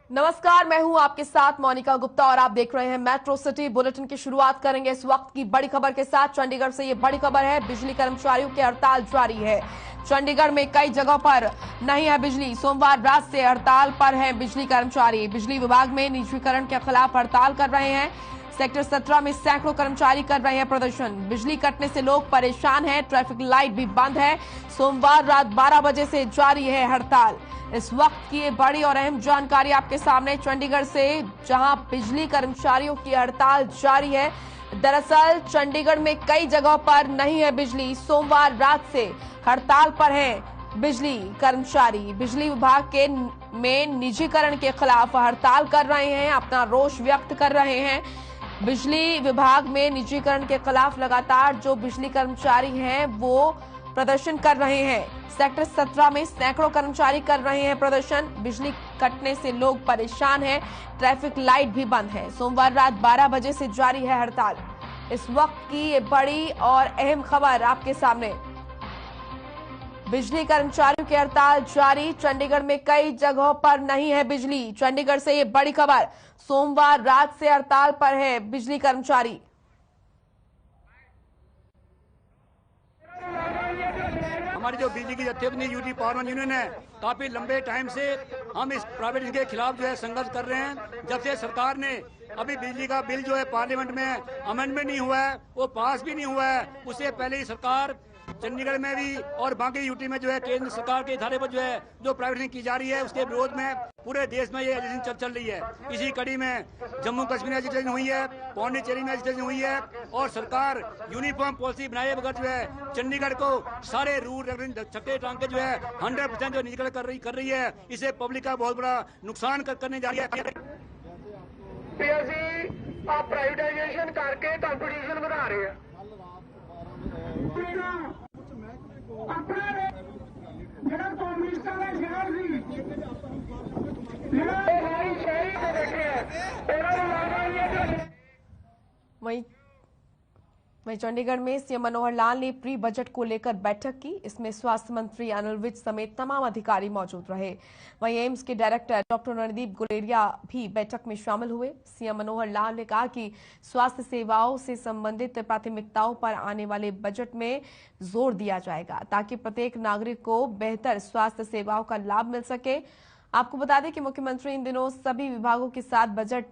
नमस्कार, मैं हूं आपके साथ मोनिका गुप्ता और आप देख रहे हैं मेट्रो सिटी बुलेटिन की शुरुआत करेंगे इस वक्त की बड़ी खबर के साथ। चंडीगढ़ से ये बड़ी खबर है, बिजली कर्मचारियों की हड़ताल जारी है। चंडीगढ़ में कई जगहों पर नहीं है बिजली। सोमवार रात से हड़ताल पर है बिजली कर्मचारी। बिजली विभाग में निजीकरण के खिलाफ हड़ताल कर रहे हैं। सेक्टर 17 में सैकड़ों कर्मचारी कर रहे हैं प्रदर्शन। बिजली कटने से लोग परेशान हैं, ट्रैफिक लाइट भी बंद है। सोमवार रात 12 बजे से जारी है हड़ताल। इस वक्त की बड़ी और अहम जानकारी आपके सामने चंडीगढ़ से, जहां बिजली कर्मचारियों की हड़ताल जारी है। दरअसल चंडीगढ़ में कई जगहों पर नहीं है बिजली। सोमवार रात से हड़ताल पर है बिजली कर्मचारी। बिजली विभाग के में निजीकरण के खिलाफ हड़ताल कर रहे हैं, अपना रोष व्यक्त कर रहे हैं। बिजली विभाग में निजीकरण के खिलाफ लगातार जो बिजली कर्मचारी हैं वो प्रदर्शन कर रहे हैं। सेक्टर 17 में सैकड़ों कर्मचारी कर रहे हैं प्रदर्शन। बिजली कटने से लोग परेशान हैं, ट्रैफिक लाइट भी बंद है। सोमवार रात 12 बजे से जारी है हड़ताल। इस वक्त की ये बड़ी और अहम खबर आपके सामने। बिजली कर्मचारियों की हड़ताल जारी। चंडीगढ़ में कई जगहों पर नहीं है बिजली। चंडीगढ़ से ये बड़ी खबर, सोमवार रात से हड़ताल पर है बिजली कर्मचारी। हमारी जो बिजली की जत्थेबंदी यूटी पावर यूनियन है, काफी लंबे टाइम से हम इस प्राइवेट के खिलाफ जो है संघर्ष कर रहे हैं। जब से सरकार ने अभी बिजली का बिल जो है पार्लियामेंट में अमेंडमेंट नहीं हुआ है, वो पास भी नहीं हुआ है, उससे पहले ही सरकार चंडीगढ़ में भी और बाकी यूटी में जो है केंद्र सरकार के इशारे पर जो है जो प्राइवेटाइजेशन की जा रही है, उसके विरोध में पूरे देश में ये एजिटेशन चल रही है। इसी कड़ी में जम्मू कश्मीर में एजिटेशन हुई है, पौंडीचेरी में एजिटेशन हुई है और सरकार यूनिफॉर्म पॉलिसी बनाए बगैर जो है चंडीगढ़ को सारे रूल छक्के टांग के जो है 100% जो निजीकरण कर रही है। इसे पब्लिक का बहुत बड़ा नुकसान करने जा रही है। आप प्राइवेटाइजेशन करके कंपटीशन बढ़ा रहे हैं। वहीं चंडीगढ़ में सीएम मनोहर लाल ने प्री बजट को लेकर बैठक की। इसमें स्वास्थ्य मंत्री अनिल विज समेत तमाम अधिकारी मौजूद रहे। वहीं एम्स के डायरेक्टर डॉक्टर रणदीप गुलेरिया भी बैठक में शामिल हुए। सीएम मनोहर लाल ने कहा कि स्वास्थ्य सेवाओं से संबंधित प्राथमिकताओं पर आने वाले बजट में जोर दिया जाएगा ताकि प्रत्येक नागरिक को बेहतर स्वास्थ्य सेवाओं का लाभ मिल सके। आपको बता दें कि मुख्यमंत्री इन दिनों सभी विभागों के साथ बजट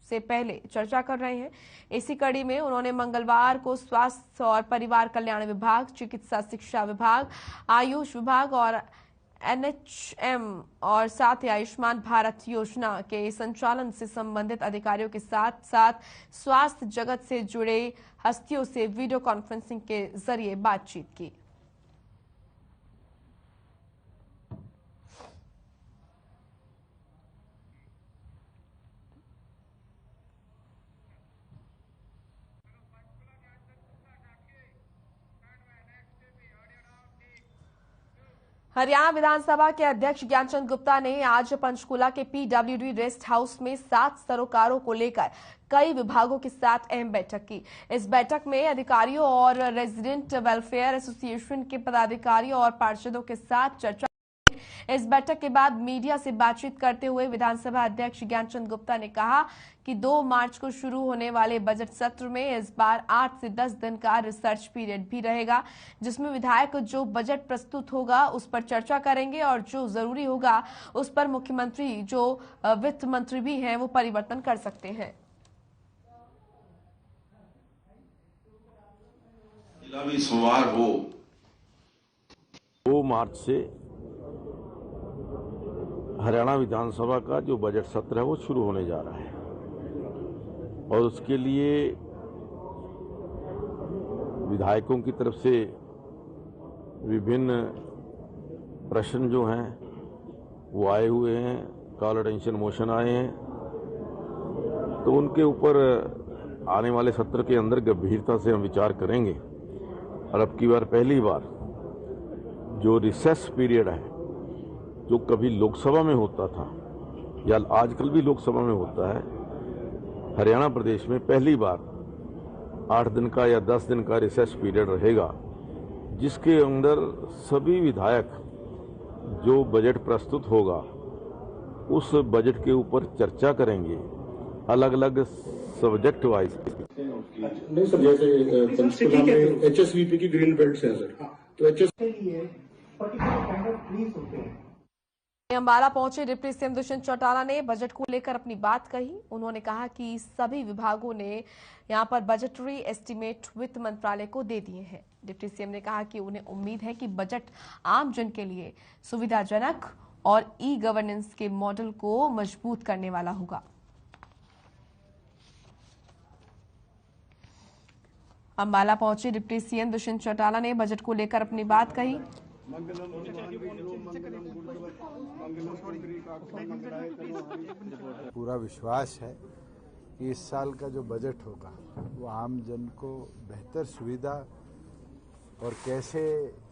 से पहले चर्चा कर रहे हैं। इसी कड़ी में उन्होंने मंगलवार को स्वास्थ्य और परिवार कल्याण विभाग, चिकित्सा शिक्षा विभाग, आयुष विभाग और एनएचएम और साथ ही आयुष्मान भारत योजना के संचालन से संबंधित अधिकारियों के साथ साथ स्वास्थ्य जगत से जुड़े हस्तियों से वीडियो कॉन्फ्रेंसिंग के जरिए बातचीत की। 'हरियाणा विधानसभा के अध्यक्ष ज्ञानचंद गुप्ता ने आज पंचकूला के पीडब्ल्यूडी रेस्ट हाउस में 7 सरोकारों को लेकर कई विभागों के साथ अहम बैठक की। इस बैठक में अधिकारियों और रेजिडेंट वेलफेयर एसोसिएशन के पदाधिकारियों और पार्षदों के साथ चर्चा। इस बैठक के बाद मीडिया से बातचीत करते हुए विधानसभा अध्यक्ष ज्ञानचंद गुप्ता ने कहा कि 2 मार्च को शुरू होने वाले बजट सत्र में इस बार 8 से 10 दिन का रिसर्च पीरियड भी रहेगा, जिसमें विधायक जो बजट प्रस्तुत होगा उस पर चर्चा करेंगे और जो जरूरी होगा उस पर मुख्यमंत्री जो वित्त मंत्री भी हैं वो परिवर्तन कर सकते हैं। सोमवार हो 2 मार्च से हरियाणा विधानसभा का जो बजट सत्र है वो शुरू होने जा रहा है और उसके लिए विधायकों की तरफ से विभिन्न प्रश्न जो हैं वो आए हुए हैं, कॉल अटेंशन मोशन आए हैं, तो उनके ऊपर आने वाले सत्र के अंदर गंभीरता से हम विचार करेंगे। और अब की बार पहली बार जो रिसेस पीरियड है जो कभी लोकसभा में होता था या आजकल भी लोकसभा में होता है, हरियाणा प्रदेश में पहली बार 8 दिन का या 10 दिन का रिसेस पीरियड रहेगा, जिसके अंदर सभी विधायक जो बजट प्रस्तुत होगा उस बजट के ऊपर चर्चा करेंगे, अलग अलग सब्जेक्ट वाइज। नहीं सर, जैसे पंचकुला में HSVP की ग्रीन बेल्ट है सर, तो HS के लिए पर्टिकुलर काइंड ऑफ ट्रीज होते हैं। अंबाला पहुंचे डिप्टी सीएम दुष्यंत चौटाला ने बजट को लेकर अपनी बात कही। उन्होंने कहा कि सभी विभागों ने यहां पर बजटरी एस्टीमेट वित्त मंत्रालय को दे दिए हैं। डिप्टी सीएम ने कहा कि उन्हें उम्मीद है कि बजट आम जन के लिए सुविधाजनक और ई गवर्नेंस के मॉडल को मजबूत करने वाला होगा। अंबाला पहुंचे डिप्टी सीएम दुष्यंत चौटाला ने बजट को लेकर अपनी बात कही। पूरा विश्वास है कि इस साल का जो बजट होगा वो आम जन को बेहतर सुविधा और कैसे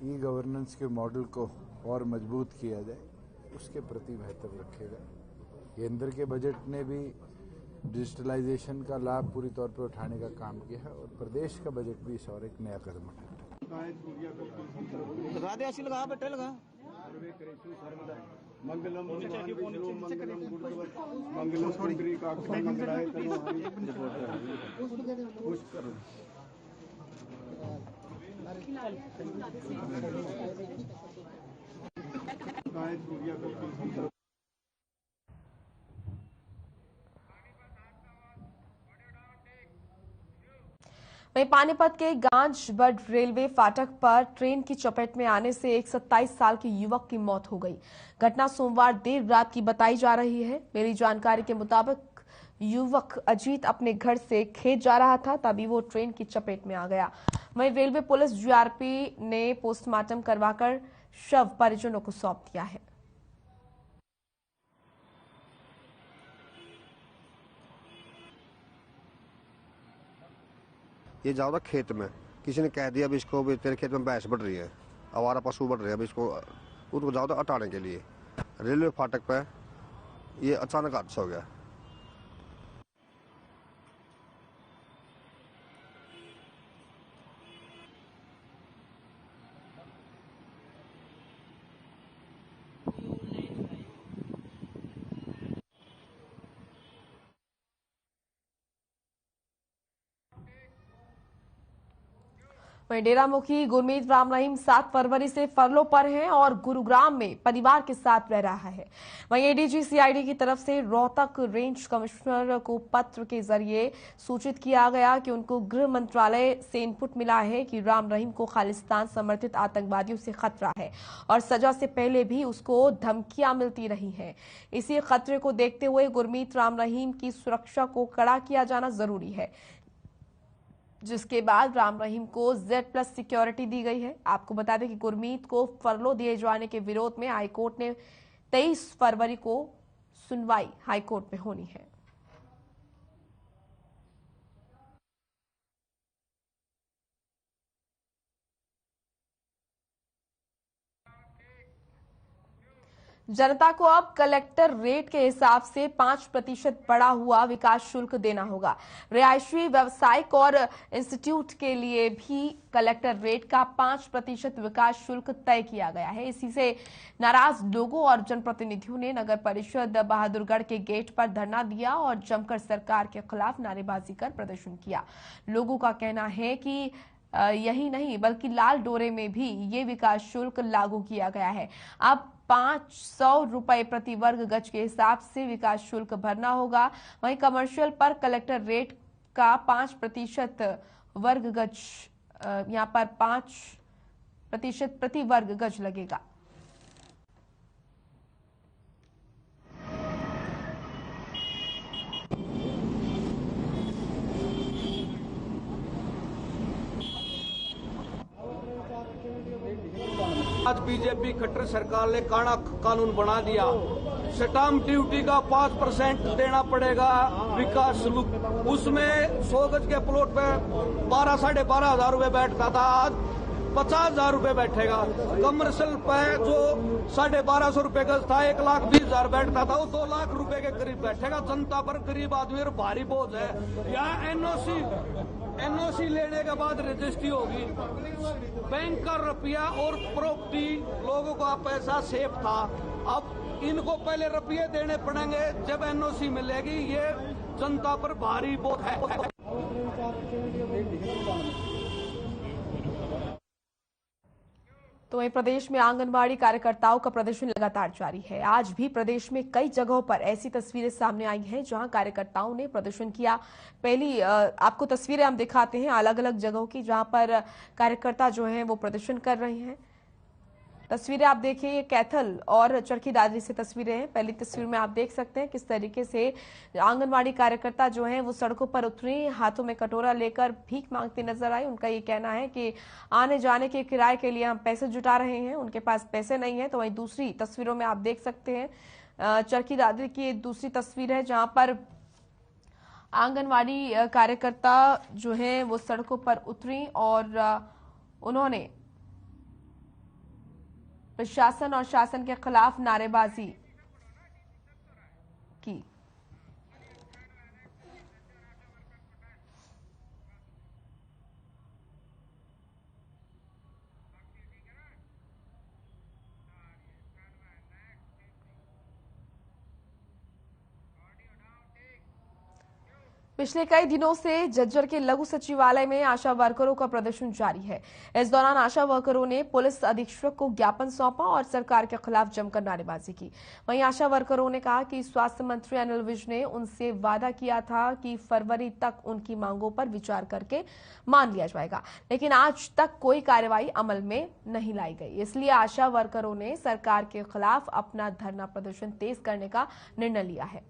ई गवर्नेंस के मॉडल को और मजबूत किया जाए उसके प्रति बेहतर रखेगा। केंद्र के बजट ने भी डिजिटलाइजेशन का लाभ पूरी तौर पर उठाने का काम किया है और प्रदेश का बजट भी इस और एक नया कदम उठाता है। मंगलम वहीं पानीपत के गांजबड़ रेलवे फाटक पर ट्रेन की चपेट में आने से एक 27 साल के युवक की मौत हो गई। घटना सोमवार देर रात की बताई जा रही है। मेरी जानकारी के मुताबिक युवक अजीत अपने घर से खेत जा रहा था, तभी वो ट्रेन की चपेट में आ गया। वहीं रेलवे पुलिस GRP ने पोस्टमार्टम करवाकर शव परिजनों को सौंप दिया है। ये जाओ खेत में, किसी ने कह दिया अब इसको भी तेरे खेत में भैंस बढ़ रही है, आवारा पशु बढ़ रहे हैं, अब इसको उनको जाओ हटाने के लिए रेलवे फाटक पे ये अचानक हादसा हो गया। वहीं डेरा मुखी गुरमीत राम रहीम 7 फरवरी से फरलो पर हैं और गुरुग्राम में परिवार के साथ रह रहा है। वहीं एडीजी CID की तरफ से रोहतक रेंज कमिश्नर को पत्र के जरिए सूचित किया गया कि उनको गृह मंत्रालय से इनपुट मिला है कि राम रहीम को खालिस्तान समर्थित आतंकवादियों से खतरा है और सजा से पहले भी उसको धमकियां मिलती रही हैं। इसी खतरे को देखते हुए गुरमीत राम रहीम की सुरक्षा को कड़ा किया जाना जरूरी है, जिसके बाद राम रहीम को Z+ सिक्योरिटी दी गई है। आपको बता दें कि गुरमीत को फरलो दिए जाने के विरोध में हाईकोर्ट ने 23 फरवरी को सुनवाई हाईकोर्ट में होनी है। जनता को अब कलेक्टर रेट के हिसाब से 5% बढ़ा हुआ विकास शुल्क देना होगा। रिहायशी, व्यावसायिक और इंस्टीट्यूट के लिए भी कलेक्टर रेट का 5% विकास शुल्क तय किया गया है। इसी से नाराज लोगों और जनप्रतिनिधियों ने नगर परिषद बहादुरगढ़ के गेट पर धरना दिया और जमकर सरकार के खिलाफ नारेबाजी कर प्रदर्शन किया। लोगों का कहना है कि यही नहीं बल्कि लाल डोरे में भी ये विकास शुल्क लागू किया गया है। अब 500 रुपए प्रति वर्ग गज के हिसाब से विकास शुल्क भरना होगा। वहीं कमर्शियल पर कलेक्टर रेट का 5% वर्ग गज, यहाँ पर 5% प्रति वर्ग गज लगेगा। आज बीजेपी खट्टर सरकार ने काला कानून बना दिया। स्टाम्प ड्यूटी का 5% देना पड़ेगा विकास शुल्क। उसमें 100 गज के प्लॉट पे 12,500 रुपए बैठता था, आज 50,000 रुपए बैठेगा। कमर्शियल पे जो 1,250 रुपए गज था 1,20,000 बैठता था, वो 2 लाख रुपए के करीब बैठेगा। जनता पर गरीब आदमी और भारी बोझ है। यहाँ एनओसी लेने के बाद रजिस्ट्री होगी। बैंक का रुपया और प्रॉपर्टी, लोगों का पैसा सेफ था। अब इनको पहले रुपये देने पड़ेंगे, जब एनओसी मिलेगी। ये जनता पर भारी बोझ है। तो वहीं प्रदेश में आंगनबाड़ी कार्यकर्ताओं का प्रदर्शन लगातार जारी है। आज भी प्रदेश में कई जगहों पर ऐसी तस्वीरें सामने आई हैं जहां कार्यकर्ताओं ने प्रदर्शन किया। पहली आपको तस्वीरें हम दिखाते हैं अलग अलग जगहों की, जहां पर कार्यकर्ता जो हैं वो प्रदर्शन कर रहे हैं। तस्वीरें आप देखिए, ये कैथल और चरखी दादरी से तस्वीरें हैं। पहली तस्वीर में आप देख सकते हैं किस तरीके से आंगनबाड़ी कार्यकर्ता जो हैं वो सड़कों पर उतरी, हाथों में कटोरा लेकर भीख मांगते नजर आई। उनका ये कहना है कि आने जाने के किराए के लिए हम पैसे जुटा रहे हैं, उनके पास पैसे नहीं है। तो वहीं दूसरी तस्वीरों में आप देख सकते हैं चरखी दादरी की दूसरी तस्वीर है, जहां पर आंगनबाड़ी कार्यकर्ता जो है वो सड़कों पर उतरी और उन्होंने प्रशासन और शासन के खिलाफ नारेबाजी की। पिछले कई दिनों से झज्जर के लघु सचिवालय में आशा वर्करों का प्रदर्शन जारी है। इस दौरान आशा वर्करों ने पुलिस अधीक्षक को ज्ञापन सौंपा और सरकार के खिलाफ जमकर नारेबाजी की। वहीं आशा वर्करों ने कहा कि स्वास्थ्य मंत्री अनिल विज ने उनसे वादा किया था कि फरवरी तक उनकी मांगों पर विचार करके मान लिया जाएगा, लेकिन आज तक कोई कार्रवाई अमल में नहीं लाई गई। इसलिए आशा वर्करों ने सरकार के खिलाफ अपना धरना प्रदर्शन तेज करने का निर्णय लिया है।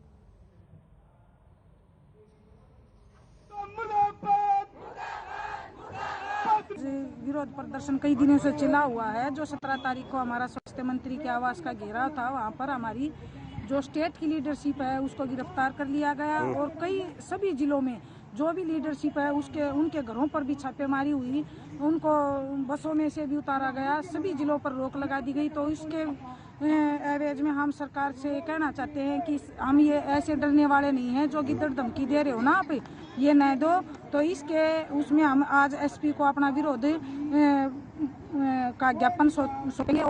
विरोध प्रदर्शन कई दिनों से चला हुआ है। जो 17 तारीख को हमारा स्वास्थ्य मंत्री के आवास का घेराव था, वहाँ पर हमारी जो स्टेट की लीडरशिप है उसको गिरफ्तार कर लिया गया और कई सभी जिलों में जो भी लीडरशिप है उनके घरों पर भी छापेमारी हुई, उनको बसों में से भी उतारा गया, सभी जिलों पर रोक लगा दी गई। तो इसके एवज में हम सरकार से कहना चाहते हैं कि हम ये ऐसे डरने वाले नहीं हैं जो गिद्दड़ धमकी दे रहे हो ना आप, ये न दो। तो इसके उसमें हम आज एसपी को अपना विरोध का ज्ञापन सौंपेंगे।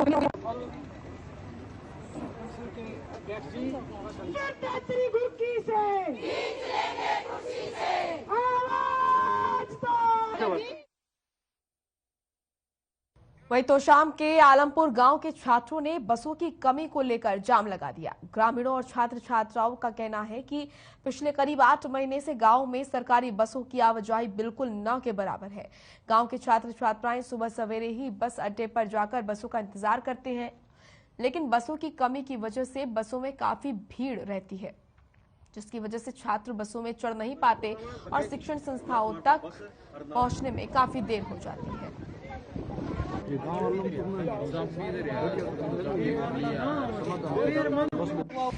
वहीं तो शाम के आलमपुर गांव के छात्रों ने बसों की कमी को लेकर जाम लगा दिया। ग्रामीणों और छात्र छात्राओं का कहना है कि पिछले करीब 8 महीने से गांव में सरकारी बसों की आवाजाही बिल्कुल न के बराबर है। गांव के छात्र छात्राएं सुबह सवेरे ही बस अड्डे पर जाकर बसों का इंतजार करते हैं, लेकिन बसों की कमी की वजह से बसों में काफी भीड़ रहती है, जिसकी वजह से छात्र बसों में चढ़ नहीं पाते और शिक्षण संस्थाओं तक पहुंचने में काफी देर हो जाती है।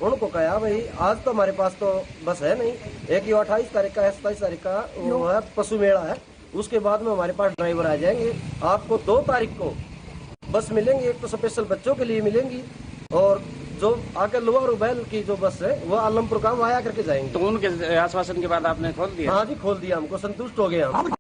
उनको कहा भाई आज तो हमारे पास तो बस है नहीं, एक ही 28 तारीख का है, 27 तारीख का वो है पशु मेला है, उसके बाद में हमारे पास ड्राइवर आ जाएंगे। आपको 2 तारीख को बस मिलेंगी, एक तो स्पेशल बच्चों के लिए मिलेंगी और जो आगे लोअर रुबैल की जो बस है वो आलमपुर का आया करके जाएंगे। तो उनके आश्वासन के बाद आपने खोल दिया? हाँ जी खोल दिया, हमको संतुष्ट हो गए हम।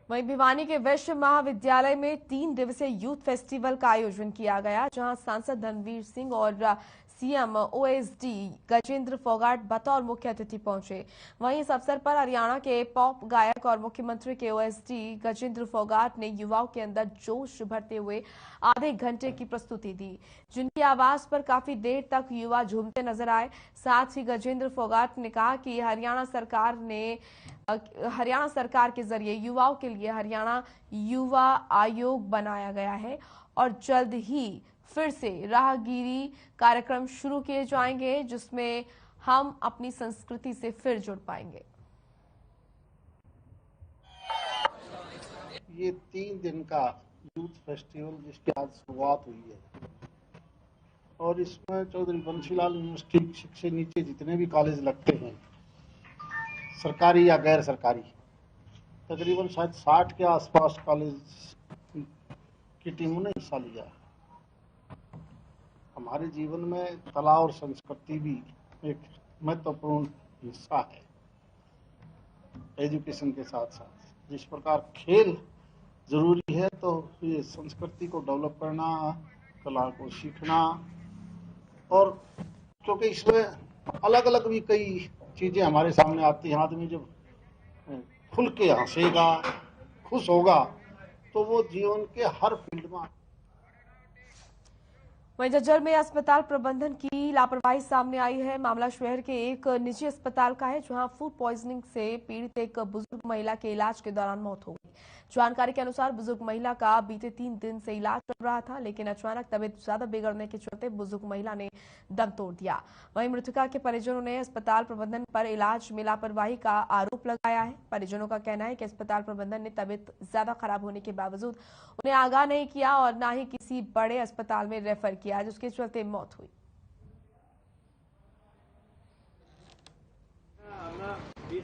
वहीं भिवानी के वैश्य महाविद्यालय में 3 दिवसीय यूथ फेस्टिवल का आयोजन किया गया, जहां सांसद धर्मवीर सिंह और सीएम ओएसडी गजेंद्र फोगाट बतौर मुख्य अतिथि पहुंचे। वहीं इस अवसर पर हरियाणा के पॉप गायक और मुख्यमंत्री के ओएसडी गजेंद्र फोगाट ने युवाओं के अंदर जोश भरते हुए आधे घंटे की प्रस्तुति दी, जिनकी आवाज पर काफी देर तक युवा झूमते नजर आए। साथ ही गजेंद्र फोगाट ने कहा कि हरियाणा सरकार के जरिए युवाओं के लिए हरियाणा युवा आयोग बनाया गया है और जल्द ही फिर से राहगीरी कार्यक्रम शुरू किए जाएंगे, जिसमें हम अपनी संस्कृति से फिर जुड़ पाएंगे। ये 3 दिन का यूथ फेस्टिवल जिसकी आज शुरुआत हुई है और इसमें चौधरी बंशीलाल यूनिवर्सिटी से नीचे जितने भी कॉलेज लगते हैं, सरकारी या गैर सरकारी, तकरीबन शायद 60 के आसपास कॉलेज की टीमों ने हिस्सा लिया। हमारे जीवन में कला और संस्कृति भी एक महत्वपूर्ण हिस्सा है एजुकेशन के साथ साथ। जिस प्रकार खेल जरूरी है, तो ये संस्कृति को डेवलप करना, कला को सीखना, और क्योंकि इसमें अलग अलग भी कई चीजें हमारे सामने आती हैं। आदमी जब खुल के हंसेगा, खुश होगा, तो वो जीवन के हर फील्ड में। वहीं झज्जर में अस्पताल प्रबंधन की लापरवाही सामने आई है। मामला शहर के एक निजी अस्पताल का है, जहां फूड पॉइजनिंग से पीड़ित एक बुजुर्ग महिला के इलाज के दौरान मौत हो गई। जानकारी के अनुसार बुजुर्ग महिला का बीते 3 दिन से इलाज चल रहा था, लेकिन अचानक तबीयत ज्यादा बिगड़ने के चलते बुजुर्ग महिला ने दम तोड़ दिया। वहीं मृतका के परिजनों ने अस्पताल प्रबंधन पर इलाज में लापरवाही का आरोप लगाया है। परिजनों का कहना है कि अस्पताल प्रबंधन ने तबीयत ज्यादा खराब होने के बावजूद उन्हें आगाह नहीं किया और न ही किसी बड़े अस्पताल में रेफर किया, जिसके चलते मौत हुई।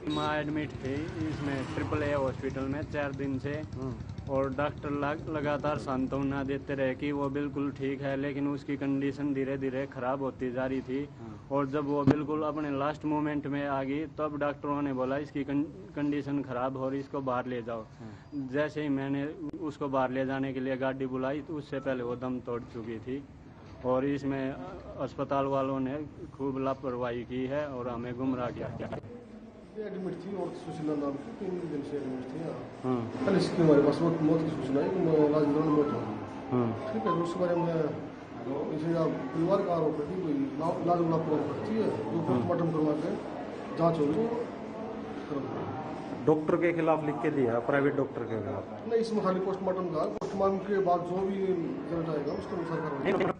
माँ एडमिट थी इसमें AAA हॉस्पिटल में 4 दिन से, और डॉक्टर लगातार सांत्वना देते रहे कि वो बिल्कुल ठीक है, लेकिन उसकी कंडीशन धीरे धीरे खराब होती जा रही थी। और जब वो बिल्कुल अपने लास्ट मोमेंट में आ गई, तब डॉक्टरों ने बोला इसकी कंडीशन खराब हो रही, इसको बाहर ले जाओ। जैसे ही मैंने उसको बाहर ले जाने के लिए गाड़ी बुलाई, तो उससे पहले वो दम तोड़ चुकी थी। और इसमें अस्पताल वालों ने खूब लापरवाही की है और हमें गुमराह किया। एडमिट थी और सुशीला नाम की 3 दिन से एडमिट थी। कल इसकी हमारे पास मौत की सूचना है कि इलाज के दौरान मौत हो गई। ठीक है, तो उसके बारे में इसे परिवार का आरोप है कि कोई इलाज में लापरवाही करती है, तो पोस्टमार्टम करवा के जाँच होगी। डॉक्टर के खिलाफ लिख के दिया, प्राइवेट डॉक्टर के खिलाफ नहीं, इसमें खाली पोस्टमार्टम का, पोस्टमार्टम के बाद जो भी रिजल्ट आएगा उसके अनुसार करवाएंगे।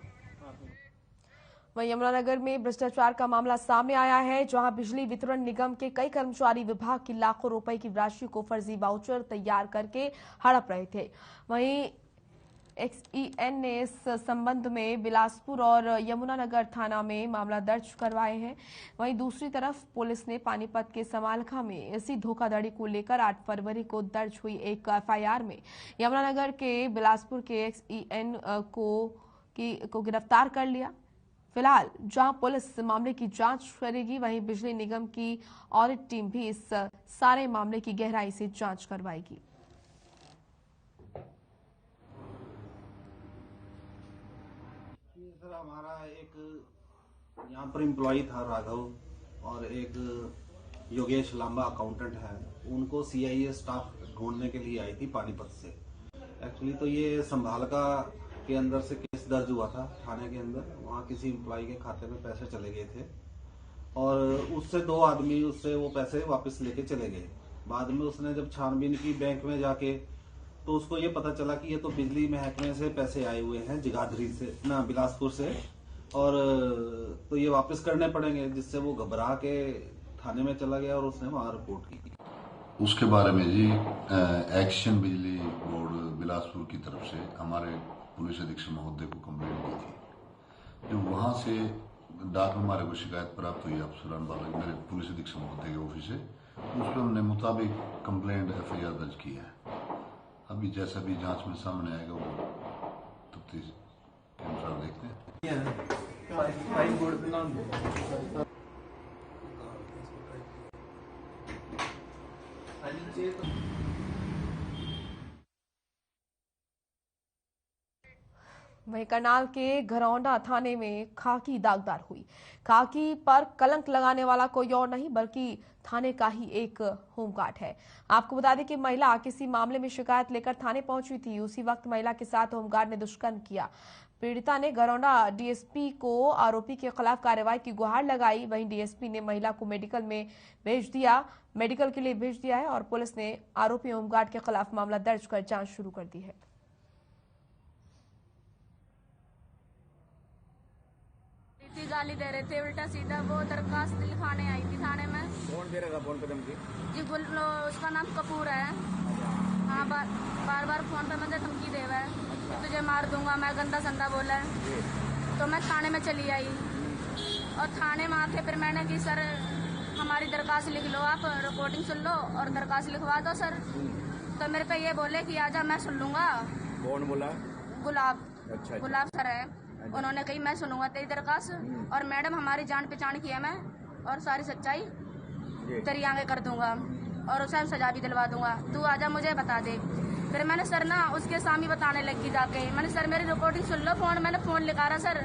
वहीं यमुनानगर में भ्रष्टाचार का मामला सामने आया है, जहां बिजली वितरण निगम के कई कर्मचारी विभाग की लाखों रुपए की राशि को फर्जी वाउचर तैयार करके हड़प रहे थे। वहीं XEN ने इस संबंध में बिलासपुर और यमुनानगर थाना में मामला दर्ज करवाए हैं। वहीं दूसरी तरफ पुलिस ने पानीपत के समालखा में इसी धोखाधड़ी को लेकर 8 फरवरी को दर्ज हुई एक FIR में यमुनानगर के बिलासपुर के XEN को गिरफ्तार कर लिया। फिलहाल जहां पुलिस मामले की जांच करेगी, वहीं बिजली निगम की ऑडिट टीम भी इस सारे मामले की गहराई से जांच करवाएगी। सर, हमारा एक यहाँ पर एम्प्लॉय था राघव, और एक योगेश लांबा अकाउंटेंट है, उनको CIA स्टाफ ढूंढने के लिए आई थी पानीपत से। एक्चुअली तो ये संभालका के अंदर से केस दर्ज हुआ था थाने के अंदर। वहाँ किसी एम्प्लॉय के खाते में पैसे चले गए थे, और उससे 2 आदमी उससे वो पैसे वापस लेके चले गए। बाद में उसने जब छानबीन की बैंक में जाके, तो उसको ये पता चला कि ये तो बिजली महकमे से पैसे आए हुए हैं, जगाधरी से ना बिलासपुर से, और तो ये वापस करने पड़ेंगे, जिससे वो घबरा के थाने में चला गया और उसने वहाँ रिपोर्ट की। उसके बारे में जी एक्शन बिजली बोर्ड बिलासपुर की तरफ से हमारे पुलिस अधीक्षक महोदय को कंप्लेंट की थी। जो वहां से डाक में हमारे को शिकायत प्राप्त हुई अफसरान वाले मेरे पुलिस अधीक्षक महोदय के ऑफिस से, उस पर हमने मुताबिक कंप्लेंट FIR दर्ज की है। अभी जैसा भी जांच में सामने आएगा वो तफ्तीश के अनुसार देखते हैं। वहीं करनाल के घरौंडा थाने में खाकी दागदार हुई। खाकी पर कलंक लगाने वाला कोई और नहीं बल्कि थाने का ही एक होमगार्ड है। आपको बता दें कि महिला किसी मामले में शिकायत लेकर थाने पहुंची थी। उसी वक्त महिला के साथ होमगार्ड ने दुष्कर्म किया। पीड़िता ने घरौंडा DSP को आरोपी के खिलाफ कार्रवाई की गुहार लगाई। वहीं DSP ने महिला को मेडिकल के लिए भेज दिया है और पुलिस ने आरोपी होमगार्ड के खिलाफ मामला दर्ज कर जांच शुरू कर दी है। गाली दे रहे थे उल्टा सीधा। वो दरखास्त लिखाने आई थी थाने में। कौन दे रहा था फोन पे धमकी? जी उसका नाम कपूर है। हाँ, बार बार फोन पे मुझे धमकी दे रहा है, तुझे मार दूंगा, मैं गंदा संदा बोला है। तो मैं थाने में चली आई और थाने में आके फिर मैंने कि सर हमारी दरखास्त लिख लो, आप रिकॉर्डिंग सुन लो और दरखास्त लिखवा दो सर। तो मेरे पे ये बोले कि आजा मैं सुन लूंगा। कौन बोला? गुलाब। अच्छा। गुलाब सर है। उन्होंने कही मैं सुनूंगा तेरी दरखास्त, और मैडम हमारी जान पहचान की है मैं, और सारी सच्चाई तेरी आगे कर दूंगा। और उसे सजा भी दिलवा दूंगा, तू आजा मुझे बता दे। फिर मैंने सर ना उसके सामने बताने लगी जाके, मैंने सर मेरी रिकॉर्डिंग सुन लो, मैंने फोन लिखा रहा सर,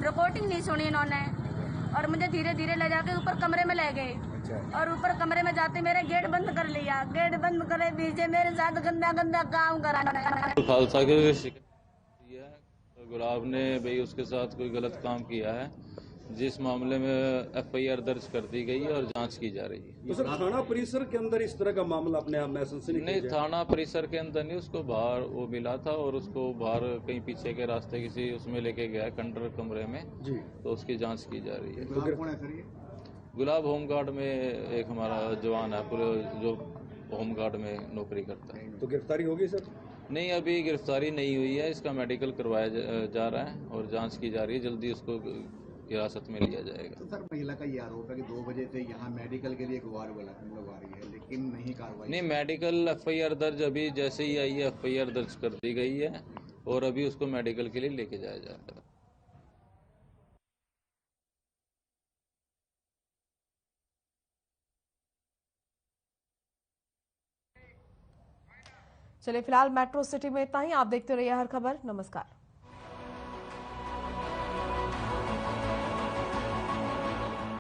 रिकॉर्डिंग नहीं सुनी इन्होंने और मुझे धीरे धीरे ले जाके ऊपर कमरे में ले गए। और ऊपर कमरे में जाते मेरे गेट बंद कर लिया, गेट बंद करे पीछे मेरे साथ गंदा गंदा काम करा। खालसा के शिकायत है गुलाब ने भाई उसके साथ कोई गलत काम किया है, जिस मामले में FIR दर्ज कर दी गई है और जांच की जा रही है। तो सर थाना परिसर के अंदर इस तरह का मामला अपने आप महसूस नहीं, थाना परिसर के अंदर नहीं, उसको बाहर वो मिला था और उसको बाहर कहीं पीछे के रास्ते किसी उसमें लेके गया कंटर कमरे में जी, तो उसकी जांच की जा रही है। गुलाब होमगार्ड में एक हमारा जवान है पूरे जो होमगार्ड में नौकरी करता है। तो गिरफ्तारी होगी सर? नहीं, अभी गिरफ्तारी नहीं हुई है, इसका मेडिकल करवाया जा रहा है और जांच की जा रही है, जल्दी उसको हिरासत में लिया जाएगा। तो सर महिला का ये आरोप है कि 2 बजे से यहाँ मेडिकल के लिए गुहार लगवा रही है लेकिन नहीं कार्रवाई। नहीं, मेडिकल FIR दर्ज अभी जैसे ही आई है FIR दर्ज कर दी गई है और अभी उसको मेडिकल के लिए लेके जाया जा रहा है। चलिए फिलहाल मेट्रो सिटी में इतना ही। आप देखते रहिए हर खबर। नमस्कार।